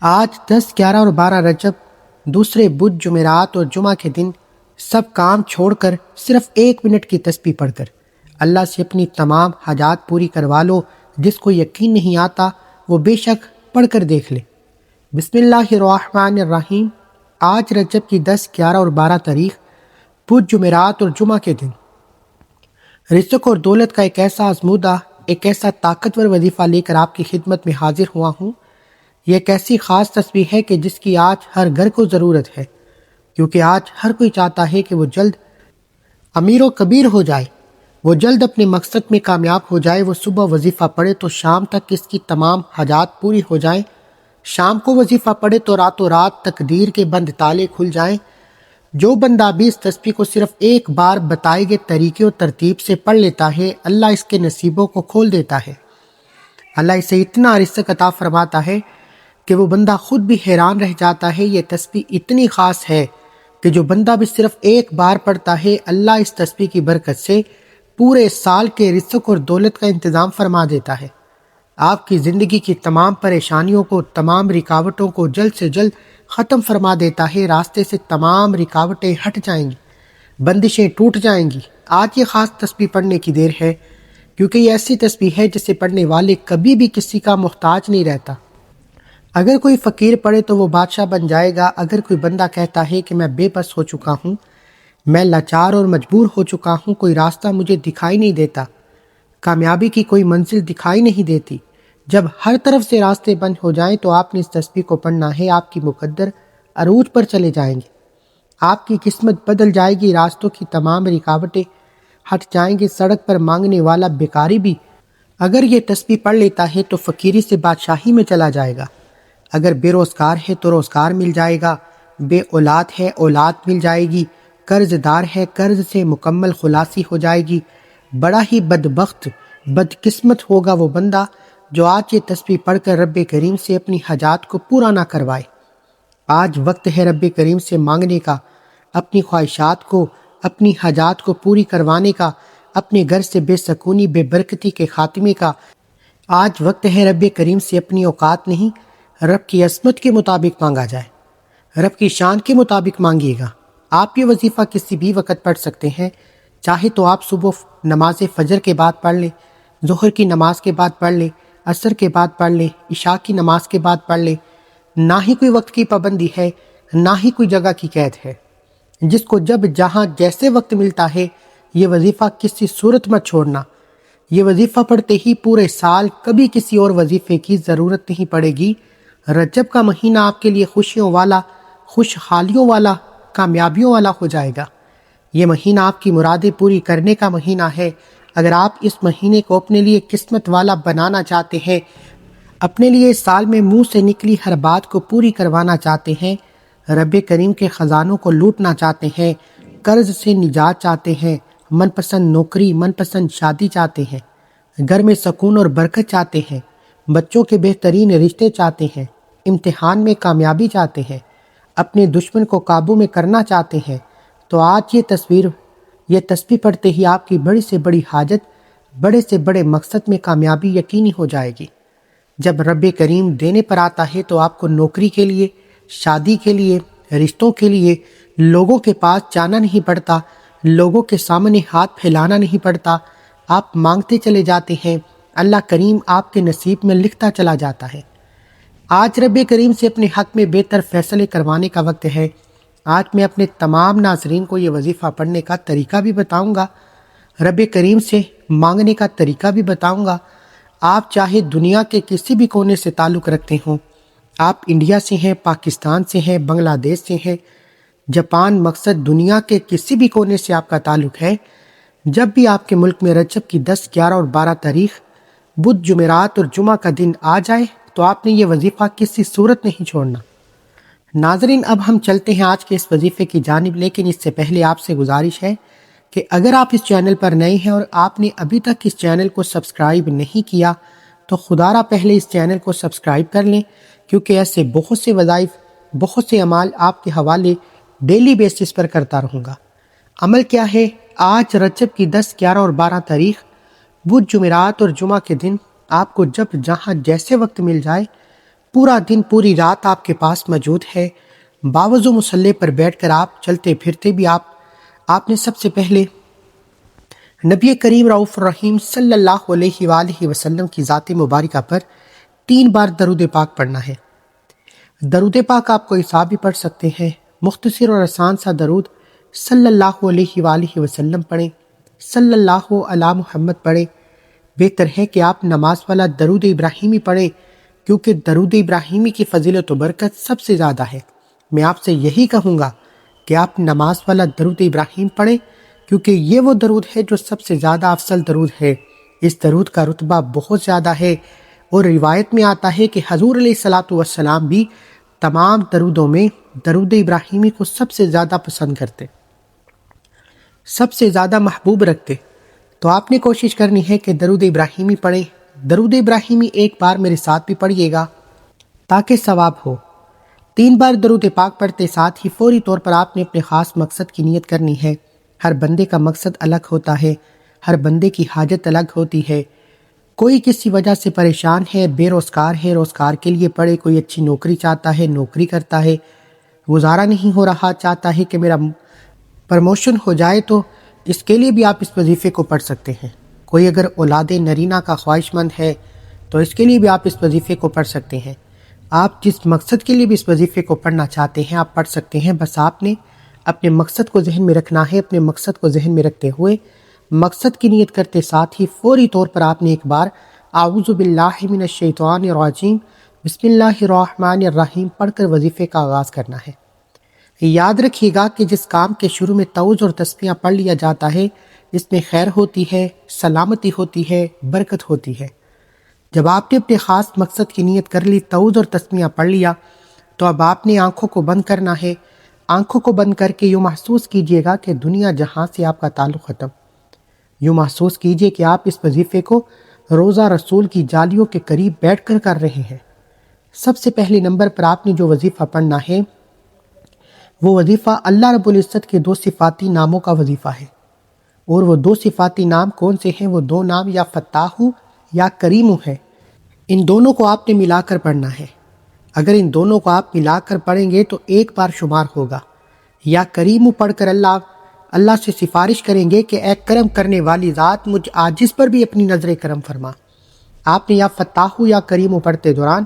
آج 10، 11 اور 12 رجب دوسرے بدھ، جمعرات اور جمعہ کے دن سب کام چھوڑ کر صرف 1 منٹ کی تسبیح پڑھ کر اللہ سے اپنی تمام حاجات پوری کروا لو۔ جس کو یقین نہیں آتا وہ بے شک پڑھ کر دیکھ لے۔ بسم اللہ الرحمن الرحیم۔ آج رجب کی 10، 11 اور 12 تاریخ بدھ، جمعرات اور جمعہ کے دن رزق اور دولت کا ایک ایسا آزمودہ، ایک ایسا طاقتور وظیفہ لے کر آپ کی خدمت میں حاضر ہوا ہوں۔ یہ ایک ایسی خاص تسبیح ہے کہ جس کی آج ہر گھر کو ضرورت ہے، کیونکہ آج ہر کوئی چاہتا ہے کہ وہ جلد امیر و کبیر ہو جائے، وہ جلد اپنے مقصد میں کامیاب ہو جائے۔ وہ صبح وظیفہ پڑھے تو شام تک اس کی تمام حاجات پوری ہو جائیں، شام کو وظیفہ پڑھے تو راتوں رات تقدیر کے بند تالے کھل جائیں۔ جو بندہ بھی اس تسبیح کو صرف ایک بار بتائے گئے طریقے و ترتیب سے پڑھ لیتا ہے، اللہ اس کے نصیبوں کو کھول دیتا ہے۔ اللہ اسے اتنا رزق عطا فرماتا ہے کہ وہ بندہ خود بھی حیران رہ جاتا ہے۔ یہ تسبیح اتنی خاص ہے کہ جو بندہ بھی صرف ایک بار پڑھتا ہے، اللہ اس تسبیح کی برکت سے پورے سال کے رزق اور دولت کا انتظام فرما دیتا ہے۔ آپ کی زندگی کی تمام پریشانیوں کو، تمام رکاوٹوں کو جلد سے جلد ختم فرما دیتا ہے۔ راستے سے تمام رکاوٹیں ہٹ جائیں گی، بندشیں ٹوٹ جائیں گی۔ آج یہ خاص تسبیح پڑھنے کی دیر ہے، کیونکہ یہ ایسی تسبیح ہے جسے پڑھنے والے کبھی بھی کسی کا محتاج نہیں رہتا۔ اگر کوئی فقیر پڑھے تو وہ بادشاہ بن جائے گا۔ اگر کوئی بندہ کہتا ہے کہ میں بے بس ہو چکا ہوں، میں لاچار اور مجبور ہو چکا ہوں، کوئی راستہ مجھے دکھائی نہیں دیتا، کامیابی کی کوئی منزل دکھائی نہیں دیتی، جب ہر طرف سے راستے بند ہو جائیں تو آپ نے اس تسبیح کو پڑھنا ہے۔ آپ کی مقدر عروج پر چلے جائیں گے، آپ کی قسمت بدل جائے گی، راستوں کی تمام رکاوٹیں ہٹ جائیں گی۔ سڑک پر مانگنے والا بیکاری بھی اگر یہ تسبیح پڑھ لیتا ہے تو فقیری سے بادشاہی میں چلا جائے گا۔ اگر بے روزگار ہے تو روزگار مل جائے گا، بے اولاد ہے اولاد مل جائے گی، قرض دار ہے قرض سے مکمل خلاصی ہو جائے گی۔ بڑا ہی بدبخت، بدقسمت ہوگا وہ بندہ جو آج یہ تسبیح پڑھ کر رب کریم سے اپنی حاجات کو پورا نہ کروائے۔ آج وقت ہے رب کریم سے مانگنے کا، اپنی خواہشات کو، اپنی حاجات کو پوری کروانے کا، اپنے گھر سے بے سکونی، بے برکتی کے خاتمے کا۔ آج وقت ہے رب کریم سے اپنی اوقات نہیں، رب کی عظمت کے مطابق مانگا جائے، رب کی شان کے مطابق مانگیے گا۔ آپ یہ وظیفہ کسی بھی وقت پڑھ سکتے ہیں، چاہے تو آپ صبح نماز فجر کے بعد پڑھ لیں، ظہر کی نماز کے بعد پڑھ لیں، عصر کے بعد پڑھ لیں، عشاء کی نماز کے بعد پڑھ لیں۔ نہ ہی کوئی وقت کی پابندی ہے، نہ ہی کوئی جگہ کی قید ہے۔ جس کو جب جہاں جیسے وقت ملتا ہے، یہ وظیفہ کسی صورت مت چھوڑنا۔ یہ وظیفہ پڑھتے ہی پورے سال کبھی کسی اور وظیفے کی ضرورت نہیں پڑے گی۔ رجب کا مہینہ آپ کے لیے خوشیوں والا، خوشحالیوں والا، کامیابیوں والا ہو جائے گا۔ یہ مہینہ آپ کی مرادیں پوری کرنے کا مہینہ ہے۔ اگر آپ اس مہینے کو اپنے لیے قسمت والا بنانا چاہتے ہیں، اپنے لیے اس سال میں منہ سے نکلی ہر بات کو پوری کروانا چاہتے ہیں، رب کریم کے خزانوں کو لوٹنا چاہتے ہیں، قرض سے نجات چاہتے ہیں، من پسند نوکری، من پسند شادی چاہتے ہیں، گھر میں سکون اور برکت چاہتے ہیں، بچوں کے بہترین رشتے چاہتے ہیں، امتحان میں کامیابی چاہتے ہیں، اپنے دشمن کو قابو میں کرنا چاہتے ہیں، تو آج یہ تسبیح پڑھتے ہی آپ کی بڑی سے بڑی حاجت، بڑے سے بڑے مقصد میں کامیابی یقینی ہو جائے گی۔ جب رب کریم دینے پر آتا ہے تو آپ کو نوکری کے لیے، شادی کے لیے، رشتوں کے لیے لوگوں کے پاس جانا نہیں پڑتا، لوگوں کے سامنے ہاتھ پھیلانا نہیں پڑتا۔ آپ مانگتے چلے جاتے ہیں، اللہ کریم آپ کے نصیب میں لکھتا چلا جاتا ہے۔ آج رب کریم سے اپنے حق میں بہتر فیصلے کروانے کا وقت ہے۔ آج میں اپنے تمام ناظرین کو یہ وظیفہ پڑھنے کا طریقہ بھی بتاؤں گا، رب کریم سے مانگنے کا طریقہ بھی بتاؤں گا۔ آپ چاہے دنیا کے کسی بھی کونے سے تعلق رکھتے ہوں، آپ انڈیا سے ہیں، پاکستان سے ہیں، بنگلہ دیش سے ہیں، جاپان، مقصد دنیا کے کسی بھی کونے سے آپ کا تعلق ہے، جب بھی آپ کے ملک میں رجب کی 10، 11 اور 12 تاریخ بدھ، جمعرات اور جمعہ کا دن آ جائے تو آپ نے یہ وظیفہ کسی صورت نہیں چھوڑنا۔ ناظرین، اب ہم چلتے ہیں آج کے اس وظیفے کی جانب، لیکن اس سے پہلے آپ سے گزارش ہے کہ اگر آپ اس چینل پر نئے ہیں اور آپ نے ابھی تک اس چینل کو سبسکرائب نہیں کیا تو خدا را پہلے اس چینل کو سبسکرائب کر لیں، کیونکہ ایسے بہت سے وظائف، بہت سے اعمال آپ کے حوالے ڈیلی بیسس پر کرتا رہوں گا۔ عمل کیا ہے؟ آج رجب کی 10، 11 اور 12 تاریخ بدھ، جمعرات اور جمعہ کے دن آپ کو جب جہاں جیسے وقت مل جائے پورا دن پوری رات آپ کے پاس موجود ہے، باوضو مصلی پر بیٹھ کر آپ چلتے پھرتے بھی آپ نے سب سے پہلے نبی کریم رؤوف الرحیم صلی اللہ علیہ وآلہ وسلم کی ذات مبارکہ پر 3 بار درود پاک پڑھنا ہے۔ درود پاک آپ کو حساب بھی پڑھ سکتے ہیں، مختصر اور آسان سا درود صلی اللہ علیہ وآلہ وسلم پڑھیں، صلی اللہ علی محمد پڑھیں۔ بہتر ہے کہ آپ نماز والا درود ابراہیمی پڑھیں، کیونکہ درود ابراہیمی کی فضیلت و برکت سب سے زیادہ ہے۔ میں آپ سے یہی کہوں گا کہ آپ نماز والا درود ابراہیم پڑھیں، کیونکہ یہ وہ درود ہے جو سب سے زیادہ افضل درود ہے۔ اس درود کا رتبہ بہت زیادہ ہے، اور روایت میں آتا ہے کہ حضور علیہ الصلاۃ والسلام بھی تمام درودوں میں درود ابراہیمی کو سب سے زیادہ پسند کرتے، سب سے زیادہ محبوب رکھتے۔ تو آپ نے کوشش کرنی ہے کہ درود ابراہیمی پڑھیں۔ درود ابراہیمی 1 بار میرے ساتھ بھی پڑھیے گا تاکہ ثواب ہو۔ 3 بار درود پاک پڑھتے ساتھ ہی فوری طور پر آپ نے اپنے خاص مقصد کی نیت کرنی ہے۔ ہر بندے کا مقصد الگ ہوتا ہے، ہر بندے کی حاجت الگ ہوتی ہے۔ کوئی کسی وجہ سے پریشان ہے، بے روزگار ہے، روزگار کے لیے پڑھے، کوئی اچھی نوکری چاہتا ہے، نوکری کرتا ہے، گزارا نہیں ہو رہا، چاہتا ہے کہ میرا پروموشن ہو جائے، تو اس کے لیے بھی آپ اس وظیفے کو پڑھ سکتے ہیں۔ کوئی اگر اولاد نرینہ کا خواہش مند ہے تو اس کے لیے بھی آپ اس وظیفے کو پڑھ سکتے ہیں۔ آپ جس مقصد کے لیے بھی اس وظیفے کو پڑھنا چاہتے ہیں آپ پڑھ سکتے ہیں، بس آپ نے اپنے مقصد کو ذہن میں رکھنا ہے۔ اپنے مقصد کو ذہن میں رکھتے ہوئے مقصد کی نیت کرتے ساتھ ہی فوری طور پر آپ نے 1 بار اعوذ باللہ من الشیطان الرجیم بسم اللہ الرحمن الرحیم پڑھ کر وظیفے کا آغاز کرنا ہے۔ یاد رکھیے گا کہ جس کام کے شروع میں تعوذ اور تسمیہ پڑھ لیا جاتا ہے، اس میں خیر ہوتی ہے، سلامتی ہوتی ہے، برکت ہوتی ہے۔ جب آپ نے اپنے خاص مقصد کی نیت کر لی، تعوذ اور تسمیہ پڑھ لیا، تو اب آپ نے آنکھوں کو بند کرنا ہے۔ آنکھوں کو بند کر کے یوں محسوس کیجئے گا کہ دنیا جہاں سے آپ کا تعلق ختم۔ یوں محسوس کیجئے کہ آپ اس وظیفے کو روزہ رسول کی جالیوں کے قریب بیٹھ کر کر رہے ہیں۔ سب سے پہلے نمبر پر آپ نے جو وظیفہ پڑھنا ہے، وہ وظیفہ اللہ رب العزت کے 2 صفاتی ناموں کا وظیفہ ہے۔ اور وہ 2 صفاتی نام کون سے ہیں؟ وہ 2 نام یا فتاح یا کریم ہے۔ ان دونوں کو آپ نے ملا کر پڑھنا ہے۔ اگر ان دونوں کو آپ ملا کر پڑھیں گے تو 1 بار شمار ہوگا۔ یا کریم پڑھ کر اللہ سے سفارش کریں گے کہ اے کرم کرنے والی ذات، مجھ عاجز پر بھی اپنی نظر کرم فرما۔ آپ نے یا فتاح یا کریم پڑھتے دوران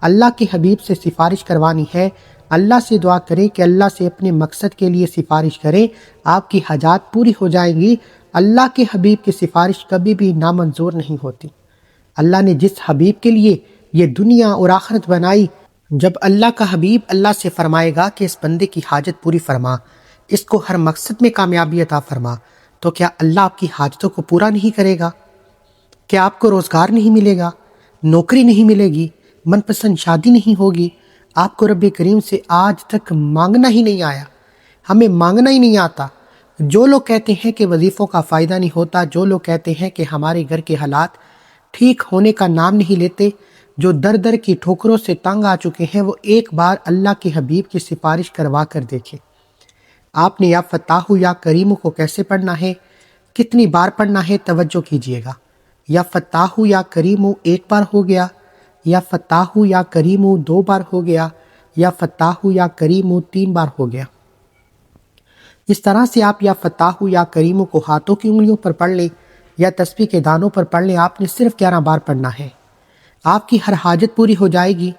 اللہ کے حبیب سے سفارش کروانی ہے۔ اللہ سے دعا کریں کہ اللہ سے اپنے مقصد کے لیے سفارش کریں، آپ کی حاجات پوری ہو جائیں گی۔ اللہ کے حبیب کی سفارش کبھی بھی نامنظور نہیں ہوتی۔ اللہ نے جس حبیب کے لیے یہ دنیا اور آخرت بنائی، جب اللہ کا حبیب اللہ سے فرمائے گا کہ اس بندے کی حاجت پوری فرما، اس کو ہر مقصد میں کامیابی عطا فرما، تو کیا اللہ آپ کی حاجتوں کو پورا نہیں کرے گا؟ کیا آپ کو روزگار نہیں ملے گا، نوکری نہیں ملے گی، من پسند شادی نہیں ہوگی؟ آپ کو رب کریم سے آج تک مانگنا ہی نہیں آیا، ہمیں مانگنا ہی نہیں آتا۔ جو لوگ کہتے ہیں کہ وظیفوں کا فائدہ نہیں ہوتا، جو لوگ کہتے ہیں کہ ہمارے گھر کے حالات ٹھیک ہونے کا نام نہیں لیتے، جو در در کی ٹھوکروں سے تنگ آ چکے ہیں، وہ 1 بار اللہ کے حبیب کی سفارش کروا کر دیکھیں۔ آپ نے یا فتاح یا کریم کو کیسے پڑھنا ہے، کتنی بار پڑھنا ہے، توجہ کیجیے گا۔ یا فتاح یا کریم 1 بار ہو گیا، یا فتاح یا کریم 2 بار ہو گیا، یا فتاح یا کریم 3 بار ہو گیا۔ اس طرح سے آپ یا فتاح یا کریم کو ہاتھوں کی انگلیوں پر پڑھ لیں یا تسبیح کے دانوں پر پڑھ لیں۔ آپ نے صرف 11 بار پڑھنا ہے۔ آپ کی ہر حاجت پوری ہو جائے گی،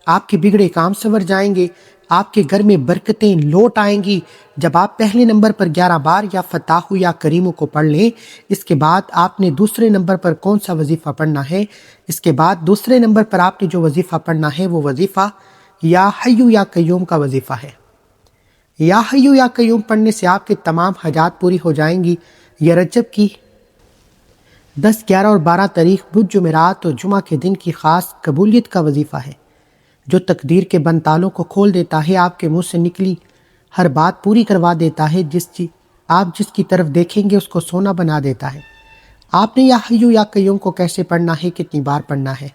آپ کے بگڑے کام سنور جائیں گے، آپ کے گھر میں برکتیں لوٹ آئیں گی۔ جب آپ پہلے نمبر پر 11 بار یا فتاح یا کریم کو پڑھ لیں، اس کے بعد آپ نے دوسرے نمبر پر کون سا وظیفہ پڑھنا ہے؟ اس کے بعد دوسرے نمبر پر آپ نے جو وظیفہ پڑھنا ہے، وہ وظیفہ یا حی یا قیوم کا وظیفہ ہے۔ یا حی یا قیوم پڑھنے سے آپ کے تمام حاجات پوری ہو جائیں گی۔ یہ رجب کی 10، 11 اور 12 تاریخ بدھ، جمعرات اور جمعہ کے دن کی خاص قبولیت کا وظیفہ ہے، جو تقدیر کے بند تالوں کو کھول دیتا ہے، آپ کے منہ سے نکلی ہر بات پوری کروا دیتا ہے، آپ جس کی طرف دیکھیں گے اس کو سونا بنا دیتا ہے۔ آپ نے یا حی یا قیوم کو کیسے پڑھنا ہے، کتنی بار پڑھنا ہے؟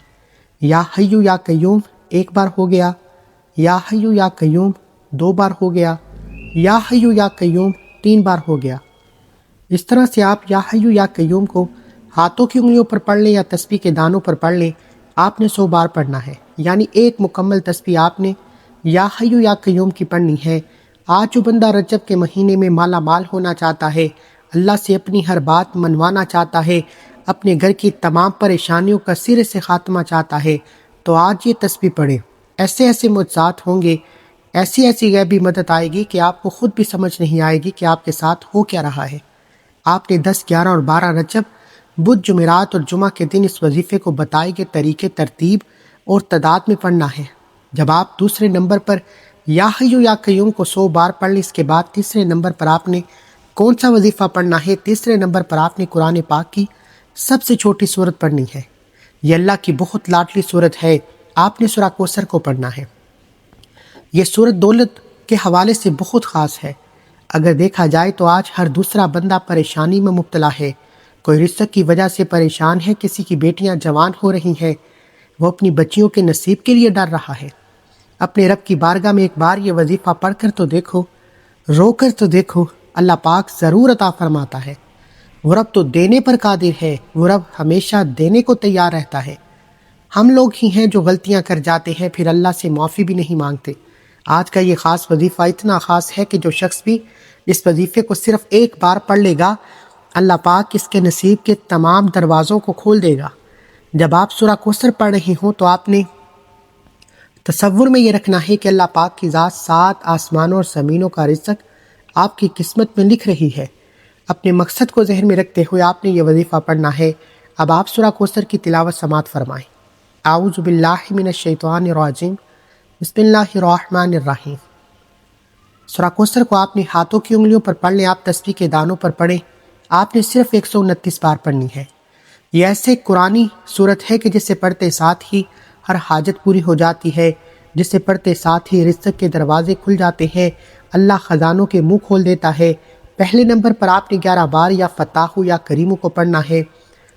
یا حی یا قیوم 1 بار ہو گیا، یا حی یا قیوم 2 بار ہو گیا، یا حی یا قیوم 3 بار ہو گیا۔ اس طرح سے آپ یا حی یا قیوم کو ہاتھوں کی انگلیوں پر پڑھ لیں یا تسبیح کے دانوں پر پڑھ لیں، آپ نے 100 بار پڑھنا ہے، یعنی ایک مکمل تسبیح آپ نے یا حیو یا قیوم کی پڑھنی ہے۔ آج جو بندہ رجب کے مہینے میں مالا مال ہونا چاہتا ہے، اللہ سے اپنی ہر بات منوانا چاہتا ہے، اپنے گھر کی تمام پریشانیوں کا سرے سے خاتمہ چاہتا ہے، تو آج یہ تسبیح پڑھیں۔ ایسے ایسے معجزات ہوں گے، ایسی ایسی غیبی مدد آئے گی کہ آپ کو خود بھی سمجھ نہیں آئے گی کہ آپ کے ساتھ ہو کیا رہا ہے۔ آپ نے 10، 11 اور 12 رجب، بدھ، جمعرات اور جمعہ کے دن اس وظیفے کو بتائے گئے طریقے، ترتیب اور تعداد میں پڑھنا ہے۔ جب آپ دوسرے نمبر پر یا حیو یا قیوم کو 100 بار پڑھ لیں، اس کے بعد تیسرے نمبر پر آپ نے کون سا وظیفہ پڑھنا ہے؟ تیسرے نمبر پر آپ نے قرآن پاک کی سب سے چھوٹی سورت پڑھنی ہے۔ یہ اللہ کی بہت لاڈلی سورت ہے، آپ نے سورہ کوثر کو پڑھنا ہے۔ یہ سورت دولت کے حوالے سے بہت خاص ہے۔ اگر دیکھا جائے تو آج ہر دوسرا بندہ پریشانی میں مبتلا ہے، کوئی رزق کی وجہ سے پریشان ہے، کسی کی بیٹیاں جوان ہو رہی ہیں، وہ اپنی بچیوں کے نصیب کے لیے ڈر رہا ہے۔ اپنے رب کی بارگاہ میں ایک بار یہ وظیفہ پڑھ کر تو دیکھو، رو کر تو دیکھو، اللہ پاک ضرور عطا فرماتا ہے۔ وہ رب تو دینے پر قادر ہے، وہ رب ہمیشہ دینے کو تیار رہتا ہے۔ ہم لوگ ہی ہیں جو غلطیاں کر جاتے ہیں، پھر اللہ سے معافی بھی نہیں مانگتے۔ آج کا یہ خاص وظیفہ اتنا خاص ہے کہ جو شخص بھی اس وظیفے کو صرف ایک بار پڑھ لے گا، اللہ پاک اس کے نصیب کے تمام دروازوں کو کھول دے گا۔ جب آپ سورہ کوثر پڑھ رہے ہوں تو آپ نے تصور میں یہ رکھنا ہے کہ اللہ پاک کی ذات 7 آسمانوں اور زمینوں کا رزق آپ کی قسمت میں لکھ رہی ہے۔ اپنے مقصد کو ذہن میں رکھتے ہوئے آپ نے یہ وظیفہ پڑھنا ہے۔ اب آپ سورہ کوثر کی تلاوت سماعت فرمائیں۔ اعوذ باللہ من الشیطان الرجیم، بسم اللہ الرحمن الرحیم۔ سورہ کوثر کو آپ نے ہاتھوں کی انگلیوں پر پڑھ لیں، آپ تسبیح کے دانوں پر پڑھیں۔ آپ نے صرف 129 بار پڑھنی ہے۔ یہ ایسے قرآنی صورت ہے کہ جسے پڑھتے ساتھ ہی ہر حاجت پوری ہو جاتی ہے، جسے پڑھتے ساتھ ہی رزق کے دروازے کھل جاتے ہیں، اللہ خزانوں کے منہ کھول دیتا ہے۔ پہلے نمبر پر آپ نے 11 بار یا فتاح یا کریم کو پڑھنا ہے۔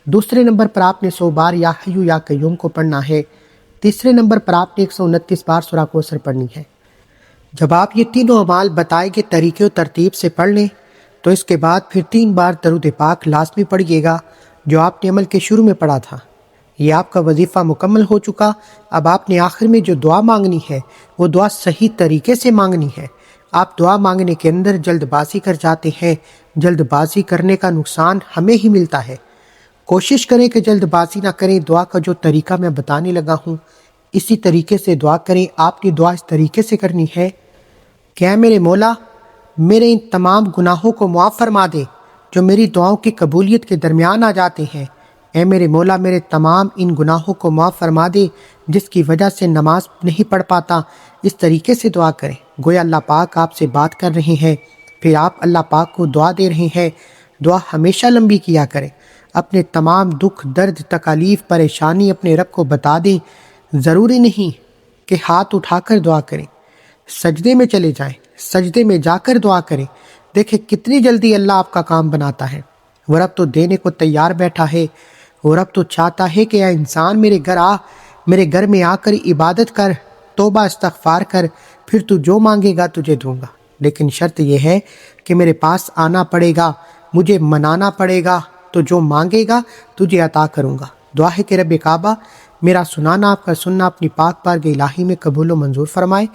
دوسرے نمبر پر آپ نے 100 بار یا حیو یا قیوم کو پڑھنا ہے۔ تیسرے نمبر پر آپ نے 129 بار سورہ کوثر پڑھنی ہے۔ جب آپ یہ تینوں اعمال بتائے گئے طریقے و ترتیب سے پڑھ لیں تو اس کے بعد پھر 3 بار درود پاک لازمی پڑھیے گا جو آپ نے عمل کے شروع میں پڑھا تھا۔ یہ آپ کا وظیفہ مکمل ہو چکا۔ اب آپ نے آخر میں جو دعا مانگنی ہے وہ دعا صحیح طریقے سے مانگنی ہے۔ آپ دعا مانگنے کے اندر جلد بازی کر جاتے ہیں، جلد بازی کرنے کا نقصان ہمیں ہی ملتا ہے۔ کوشش کریں کہ جلد بازی نہ کریں۔ دعا کا جو طریقہ میں بتانے لگا ہوں اسی طریقے سے دعا کریں۔ آپ کی دعا اس طریقے سے کرنی ہے کہ اے میرے مولا، میرے ان تمام گناہوں کو معاف فرما دے جو میری دعاؤں کی قبولیت کے درمیان آ جاتے ہیں۔ اے میرے مولا، میرے تمام ان گناہوں کو معاف فرما دے جس کی وجہ سے نماز نہیں پڑھ پاتا۔ اس طریقے سے دعا کریں گویا اللہ پاک آپ سے بات کر رہے ہیں، پھر آپ اللہ پاک کو دعا دے رہے ہیں۔ دعا ہمیشہ لمبی کیا کریں۔ اپنے تمام دکھ، درد، تکالیف، پریشانی اپنے رب کو بتا دیں۔ ضروری نہیں کہ ہاتھ اٹھا کر دعا کریں، سجدے میں چلے جائیں، سجدے میں جا کر دعا کریں۔ دیکھیں کتنی جلدی اللہ آپ کا کام بناتا ہے۔ وہ رب تو دینے کو تیار بیٹھا ہے۔ وہ رب تو چاہتا ہے کہ اے انسان میرے گھر میں آ کر عبادت کر، توبہ استغفار کر، پھر تو جو مانگے گا تجھے دوں گا۔ لیکن شرط یہ ہے کہ میرے پاس آنا پڑے گا، مجھے منانا پڑے گا، تو جو مانگے گا تجھے عطا کروں گا۔ دعا ہے کہ رب کعبہ میرا سنانا، آپ کا سننا اپنی پاک بارگاہ الہی میں قبول و منظور فرمائے،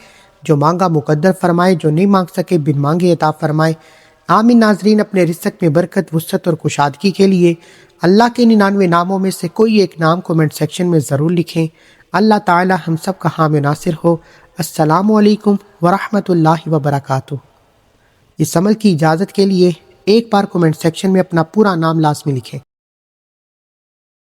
جو مانگا مقدر فرمائے، جو نہیں مانگ سکے بن مانگے عطا فرمائے۔ آمین۔ ناظرین، اپنے رزق میں برکت، وسعت اور کشادگی کے لیے اللہ کے 99 ناموں میں سے کوئی ایک نام کومنٹ سیکشن میں ضرور لکھیں۔ اللہ تعالی ہم سب کا حامی ناصر ہو۔ السلام علیکم ورحمۃ اللہ وبرکاتہ۔ اس عمل کی اجازت کے لیے ایک بار کومنٹ سیکشن میں اپنا پورا نام لازمی لکھیں۔